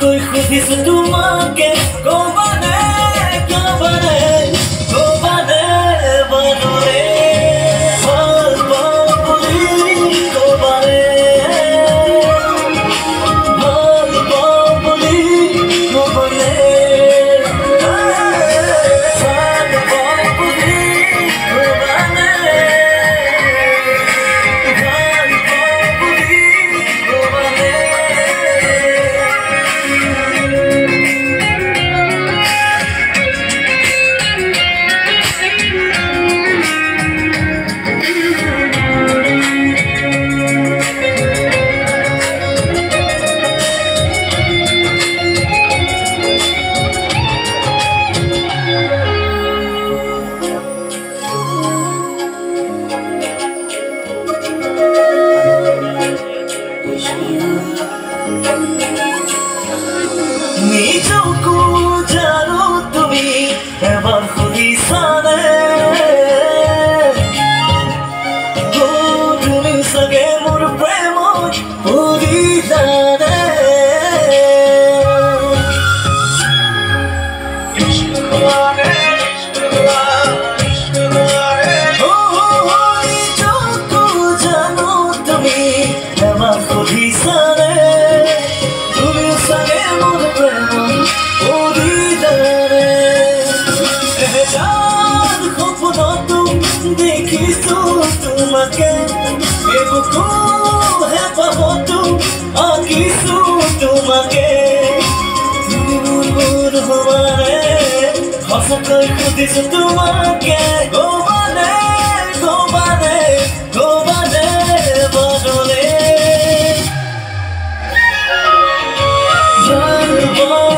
সঁচাকৈ সুধিছো তোমাকে ক'বানে ক'বানে ক'বানে বানৰে ভাল পাওঁ বুলি ক'বানে ভাল পাওঁ বুলি ক'বানে ভাল পাওঁ বুলি ক'বানে ভাল পাওঁ বুলি ক'বানে নিজকো জানো তুমি এবাৰ সুধিছানে তুমি চাগে মোৰ প্ৰেমত পৰিছানে নিজকো জানো তুমি এবাৰ সুধিছানে তুমি চাগে মোৰ প্ৰেমত পৰিছানে এহেজাৰ সপোনতো দেখিছো তোমাকে এবুকু হেঁপাহতো আঁকিছো তোমাকে তুমি মোৰ হ'বানে সঁচাকৈ সুধিছো তোমাকে ক'বানে ক'বানে ক'বানে বানৰে ভাল পাওঁ